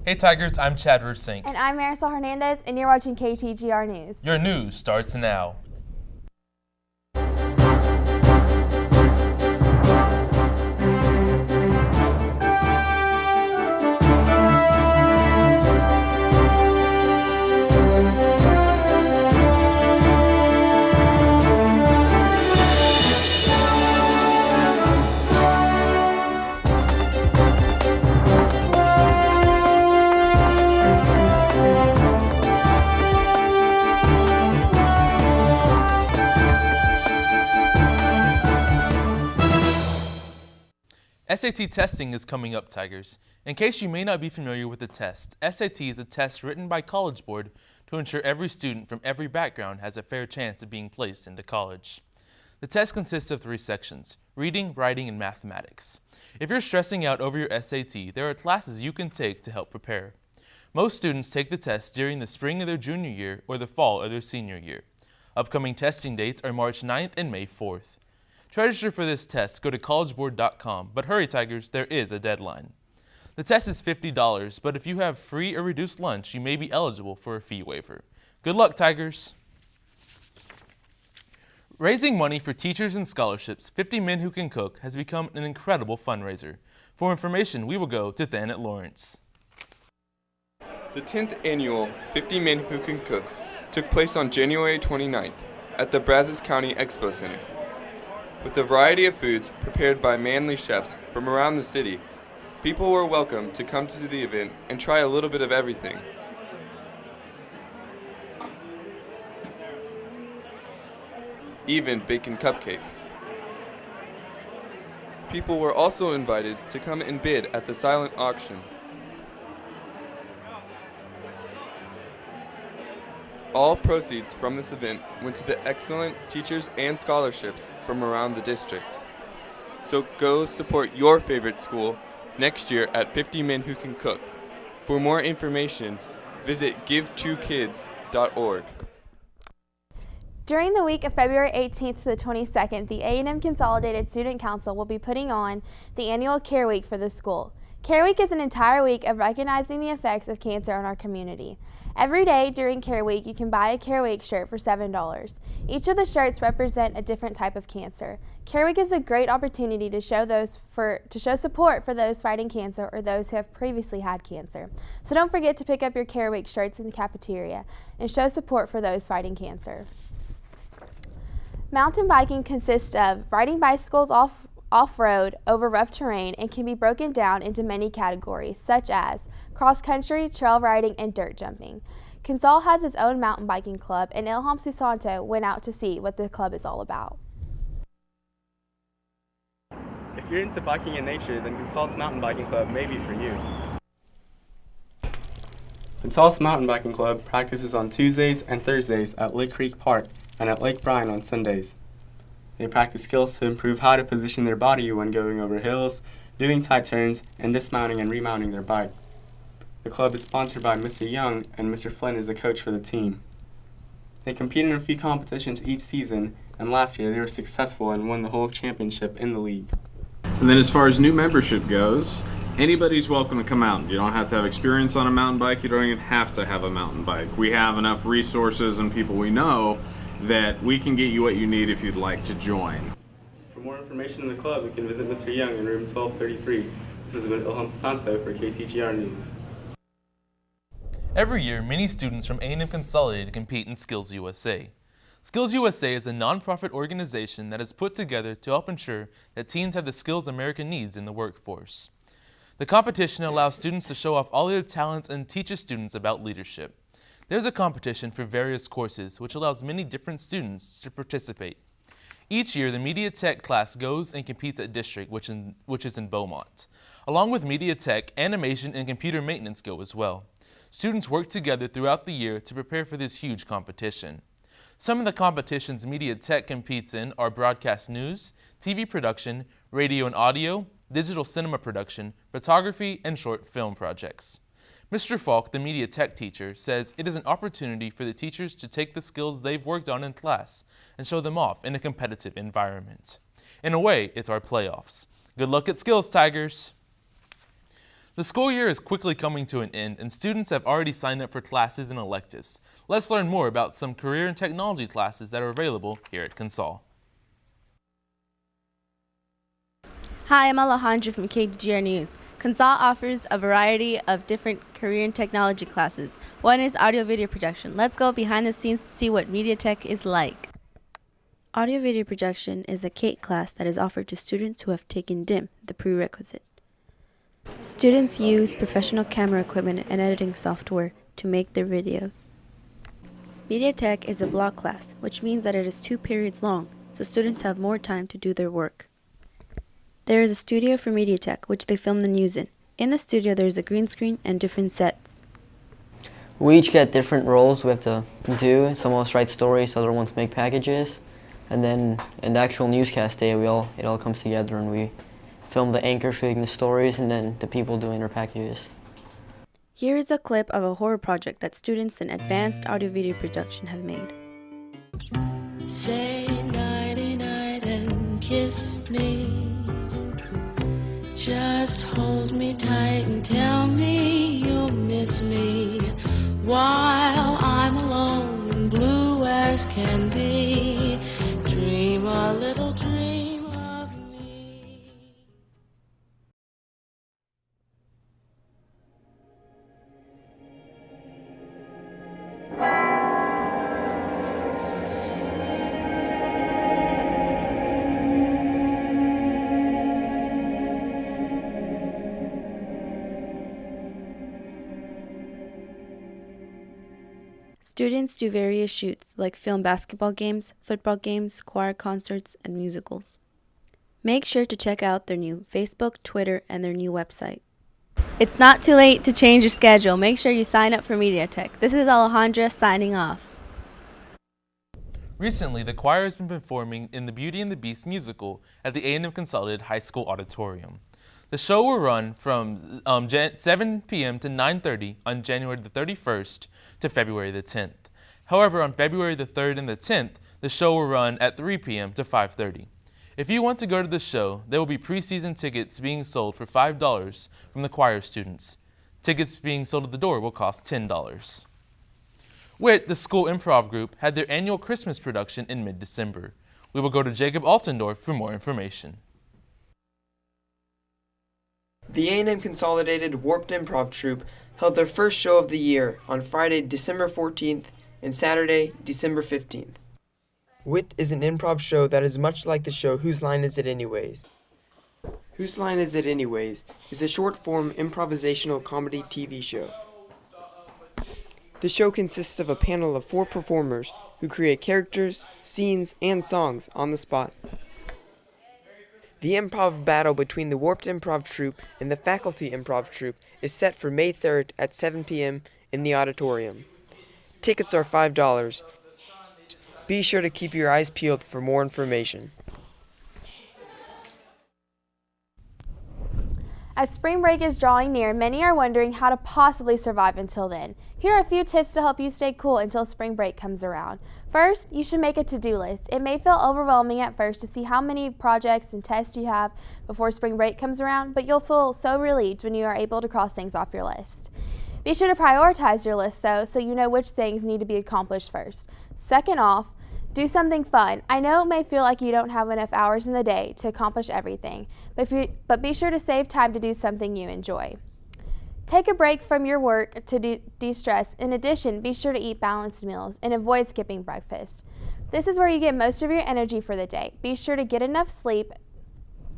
Hey Tigers, I'm Chad Rusink. And I'm Marisol Hernandez, and you're watching KTGR News. Your news starts now. SAT testing is coming up, Tigers. In case you may not be familiar with the test, SAT is a test written by College Board to ensure every student from every background has a fair chance of being placed into college. The test consists of 3 sections: reading, writing, and mathematics. If you're stressing out over your SAT, there are classes you can take to help prepare. Most students take the test during the spring of their junior year or the fall of their senior year. Upcoming testing dates are March 9th and May 4th. To register for this test, go to collegeboard.com, but hurry Tigers, there is a deadline. The test is $50, but if you have free or reduced lunch, you may be eligible for a fee waiver. Good luck, Tigers! Raising money for teachers and scholarships, 50 Men Who Can Cook has become an incredible fundraiser. For information, we will go to Thanet Lawrence. The 10th annual 50 Men Who Can Cook took place on January 29th at the Brazos County Expo Center. With a variety of foods prepared by manly chefs from around the city, people were welcome to come to the event and try a little bit of everything. Even bacon cupcakes. People were also invited to come and bid at the silent auction. All proceeds from this event went to the excellent teachers and scholarships from around the district. So go support your favorite school next year at 50 Men Who Can Cook. For more information, visit give2kids.org. During the week of February 18th to the 22nd, the A&M Consolidated Student Council will be putting on the annual Care Week for the school. Care Week is an entire week of recognizing the effects of cancer on our community. Every day during Care Week, you can buy a Care Week shirt for $7. Each of the shirts represent a different type of cancer. Care Week is a great opportunity to show support for those fighting cancer or those who have previously had cancer. So don't forget to pick up your Care Week shirts in the cafeteria and show support for those fighting cancer. Mountain biking consists of riding bicycles off-road over rough terrain and can be broken down into many categories such as cross-country, trail riding, and dirt jumping. Consol has its own mountain biking club, and Ilham Susanto went out to see what the club is all about. If you're into biking in nature, then Consol's Mountain Biking Club may be for you. Consol's Mountain Biking Club practices on Tuesdays and Thursdays at Lake Creek Park and at Lake Bryan on Sundays. They practice skills to improve how to position their body when going over hills, doing tight turns, and dismounting and remounting their bike. The club is sponsored by Mr. Young, and Mr. Flynn is the coach for the team. They compete in a few competitions each season, and last year they were successful and won the whole championship in the league. And then as far as new membership goes, anybody's welcome to come out. You don't have to have experience on a mountain bike. You don't even have to have a mountain bike. We have enough resources and people we know that we can get you what you need if you'd like to join. For more information in the club, you can visit Mr. Young in room 1233. This is Ilham Susanto for KTGR News. Every year, many students from A&M Consolidated compete in Skills USA. Skills USA is a nonprofit organization that is put together to help ensure that teens have the skills America needs in the workforce. The competition allows students to show off all their talents and teaches students about leadership. There's a competition for various courses, which allows many different students to participate. Each year, the Media Tech class goes and competes at District, which is in Beaumont. Along with Media Tech, Animation and Computer Maintenance go as well. Students work together throughout the year to prepare for this huge competition. Some of the competitions Media Tech competes in are broadcast news, TV production, radio and audio, digital cinema production, photography, and short film projects. Mr. Falk, the Media Tech teacher, says it is an opportunity for the teachers to take the skills they've worked on in class and show them off in a competitive environment. In a way, it's our playoffs. Good luck at Skills, Tigers! The school year is quickly coming to an end, and students have already signed up for classes and electives. Let's learn more about some career and technology classes that are available here at Consol. Hi, I'm Alejandra from KTGR News. Consol offers a variety of different career and technology classes. One is audio-video production. Let's go behind the scenes to see what media tech is like. Audio-video production is a KTE class that is offered to students who have taken DIM, the prerequisite. Students use professional camera equipment and editing software to make their videos. Media tech is a block class, which means that it is 2 periods long, so students have more time to do their work. There is a studio for media tech, which they film the news in. In the studio, there is a green screen and different sets. We each get different roles we have to do. Some of us write stories, other ones make packages. And then in the actual newscast day, it all comes together and we film the anchors reading the stories and then the people doing their packages. Here is a clip of a horror project that students in advanced audio-video production have made. Say nighty-night and kiss me. Just hold me tight and tell me you'll miss me while I'm alone and blue as can be. Dream a little dream of me. Students do various shoots, like film basketball games, football games, choir concerts, and musicals. Make sure to check out their new Facebook, Twitter, and their new website. It's not too late to change your schedule. Make sure you sign up for MediaTech. This is Alejandra signing off. Recently, the choir has been performing in the Beauty and the Beast musical at the A&M Consolidated High School Auditorium. The show will run from 7 p.m. to 9:30 on January the 31st to February the 10th. However, on February the 3rd and the 10th, the show will run at 3 p.m. to 5:30. If you want to go to the show, there will be preseason tickets being sold for $5 from the choir students. Tickets being sold at the door will cost $10. WIT, the school improv group, had their annual Christmas production in mid-December. We will go to Jacob Altendorf for more information. The A&M Consolidated Warped Improv Troupe held their first show of the year on Friday, December 14th and Saturday, December 15th. WIT is an improv show that is much like the show Whose Line Is It Anyways? Whose Line Is It Anyways is a short-form improvisational comedy TV show. The show consists of a panel of 4 performers who create characters, scenes, and songs on the spot. The improv battle between the Warped Improv Troupe and the Faculty Improv Troupe is set for May 3rd at 7 p.m. in the auditorium. Tickets are $5. Be sure to keep your eyes peeled for more information. As spring break is drawing near, many are wondering how to possibly survive until then. Here are a few tips to help you stay cool until spring break comes around. First, you should make a to-do list. It may feel overwhelming at first to see how many projects and tests you have before spring break comes around, but you'll feel so relieved when you are able to cross things off your list. Be sure to prioritize your list though, so you know which things need to be accomplished first. Second off, do something fun. I know it may feel like you don't have enough hours in the day to accomplish everything, but be sure to save time to do something you enjoy. Take a break from your work to de-stress. In addition, be sure to eat balanced meals and avoid skipping breakfast. This is where you get most of your energy for the day. Be sure to get enough sleep.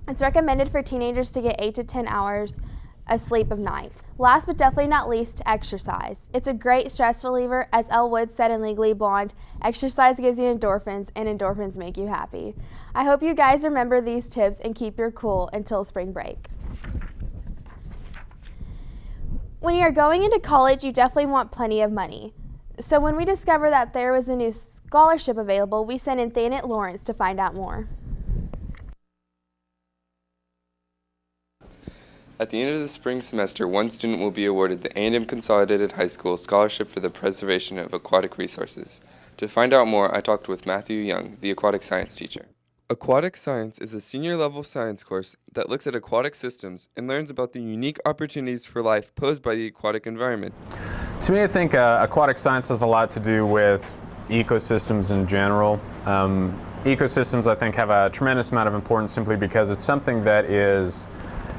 It's recommended for teenagers to get 8 to 10 hours of sleep a night. Last but definitely not least, exercise. It's a great stress reliever. As Elle Wood said in Legally Blonde, exercise gives you endorphins, and endorphins make you happy. I hope you guys remember these tips and keep your cool until spring break. When you're going into college, you definitely want plenty of money. So when we discovered that there was a new scholarship available, we sent in Thanet Lawrence to find out more. At the end of the spring semester, one student will be awarded the A&M Consolidated High School Scholarship for the Preservation of Aquatic Resources. To find out more, I talked with Matthew Young, the aquatic science teacher. Aquatic Science is a senior-level science course that looks at aquatic systems and learns about the unique opportunities for life posed by the aquatic environment. To me, I think aquatic science has a lot to do with ecosystems in general. Ecosystems, I think, have a tremendous amount of importance simply because it's something that is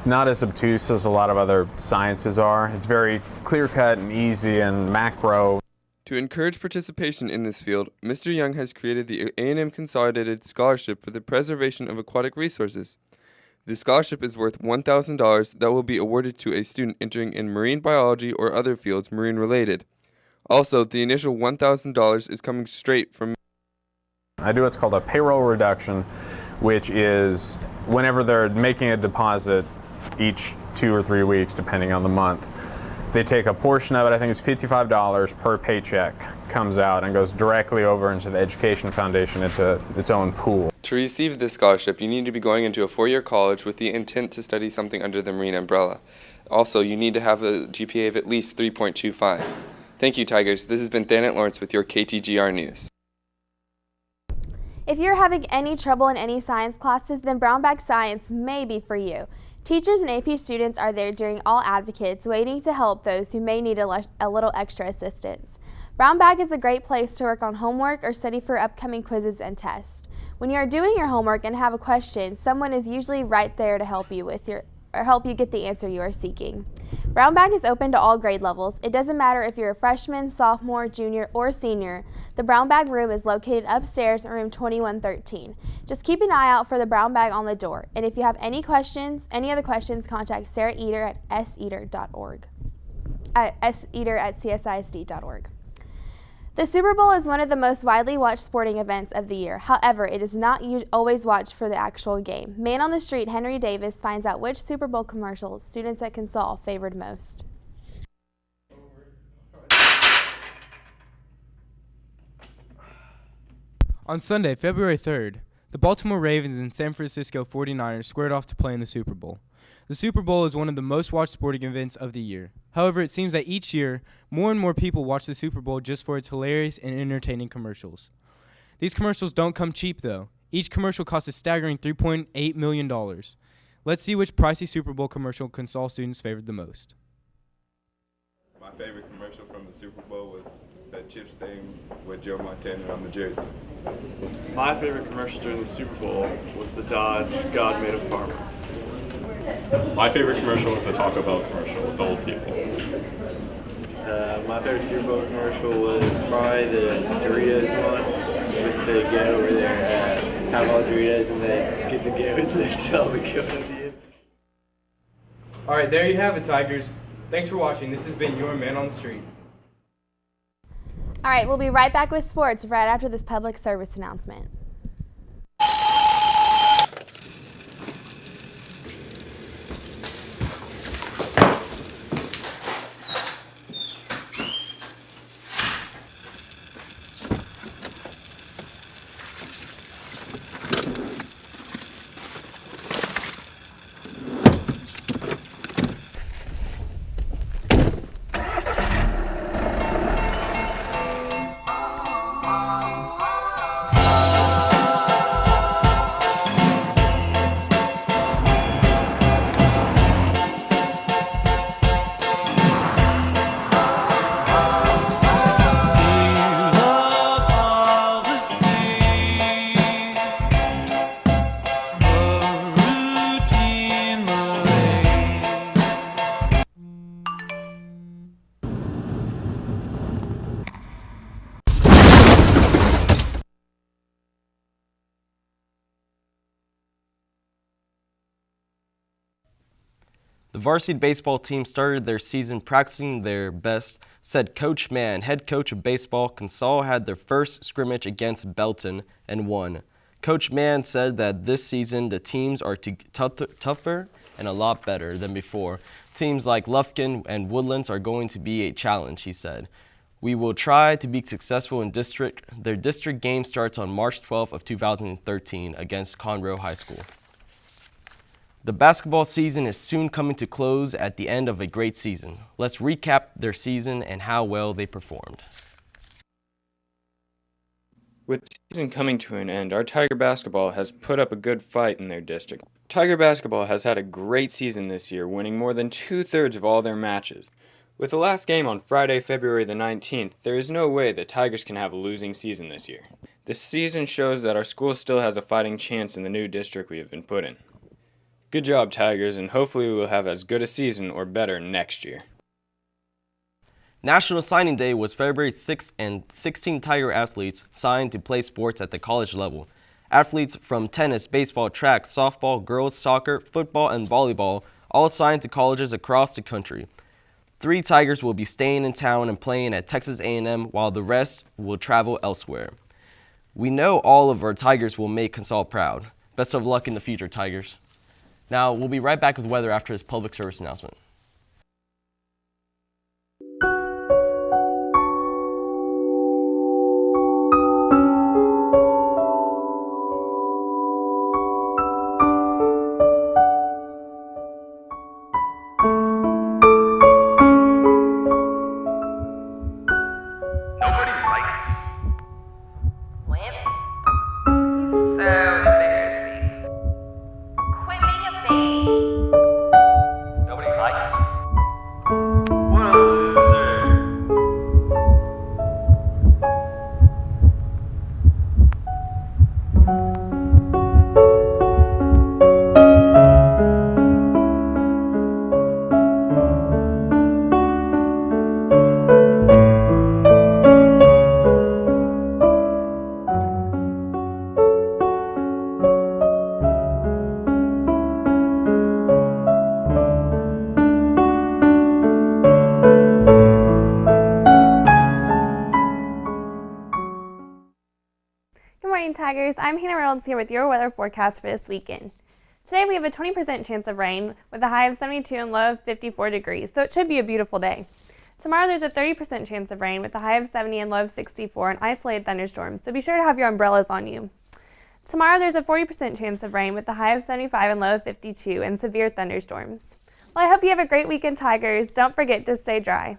not as obtuse as a lot of other sciences are. It's very clear-cut and easy and macro. To encourage participation in this field, Mr. Young has created the A&M Consolidated Scholarship for the Preservation of Aquatic Resources. The scholarship is worth $1,000 that will be awarded to a student entering in marine biology or other fields marine-related. Also, the initial $1,000 is coming straight from... I do what's called a payroll reduction, which is whenever they're making a deposit each 2 or 3 weeks, depending on the month. They take a portion of it, I think it's $55 per paycheck, comes out and goes directly over into the Education Foundation into its own pool. To receive this scholarship, you need to be going into a 4-year college with the intent to study something under the marine umbrella. Also, you need to have a GPA of at least 3.25. Thank you, Tigers. This has been Thanet Lawrence with your KTGR News. If you're having any trouble in any science classes, then Brown Bag Science may be for you. Teachers and AP students are there during all advocates, waiting to help those who may need a little extra assistance. Brown Bag is a great place to work on homework or study for upcoming quizzes and tests. When you are doing your homework and have a question, someone is usually right there to help you help you get the answer you are seeking. Brown Bag is open to all grade levels. It doesn't matter if you're a freshman, sophomore, junior, or senior. The Brown Bag room is located upstairs in room 2113. Just keep an eye out for the Brown Bag on the door. And if you have any other questions, contact Sarah Eder at seeder.org. seeder@csisd.org. The Super Bowl is one of the most widely watched sporting events of the year. However, it is not always watched for the actual game. Man on the Street Henry Davis finds out which Super Bowl commercials students at Consol favored most. On Sunday, February 3rd, the Baltimore Ravens and San Francisco 49ers squared off to play in the Super Bowl. The Super Bowl is one of the most watched sporting events of the year. However, it seems that each year, more and more people watch the Super Bowl just for its hilarious and entertaining commercials. These commercials don't come cheap, though. Each commercial costs a staggering $3.8 million. Let's see which pricey Super Bowl commercial Consol students favored the most. My favorite commercial from the Super Bowl was that Chips thing with Joe Montana on the jersey. My favorite commercial during the Super Bowl was the Dodge God Made a Farmer. My favorite commercial was the Taco Bell commercial with the old people. My favorite Super Bowl commercial was probably the Doritos one with the get over there, have all Doritos and then get the get with themselves and kill it at the end. Alright, there you have it, Tigers. Thanks for watching. This has been your Man on the Street. Alright, we'll be right back with sports right after this public service announcement. The varsity baseball team started their season practicing their best, said Coach Mann, head coach of baseball. Consol had their first scrimmage against Belton and won. Coach Mann said that this season the teams are tougher and a lot better than before. Teams like Lufkin and Woodlands are going to be a challenge, he said. We will try to be successful in district. Their district game starts on March 12th of 2013 against Conroe High School. The basketball season is soon coming to close at the end of a great season. Let's recap their season and how well they performed. With the season coming to an end, our Tiger basketball has put up a good fight in their district. Tiger basketball has had a great season this year, winning more than 2/3 of all their matches. With the last game on Friday, February the 19th, there is no way the Tigers can have a losing season this year. This season shows that our school still has a fighting chance in the new district we have been put in. Good job, Tigers, and hopefully we will have as good a season or better next year. National Signing Day was February 6th, and 16 Tiger athletes signed to play sports at the college level. Athletes from tennis, baseball, track, softball, girls soccer, football, and volleyball all signed to colleges across the country. 3 Tigers will be staying in town and playing at Texas A&M, while the rest will travel elsewhere. We know all of our Tigers will make Consol proud. Best of luck in the future, Tigers. Now, we'll be right back with weather after this public service announcement. Good morning, Tigers. I'm Hannah Reynolds here with your weather forecast for this weekend. Today we have a 20% chance of rain with a high of 72 and low of 54 degrees, so it should be a beautiful day. Tomorrow there's a 30% chance of rain with a high of 70 and low of 64 and isolated thunderstorms, so be sure to have your umbrellas on you. Tomorrow there's a 40% chance of rain with a high of 75 and low of 52 and severe thunderstorms. Well, I hope you have a great weekend, Tigers. Don't forget to stay dry.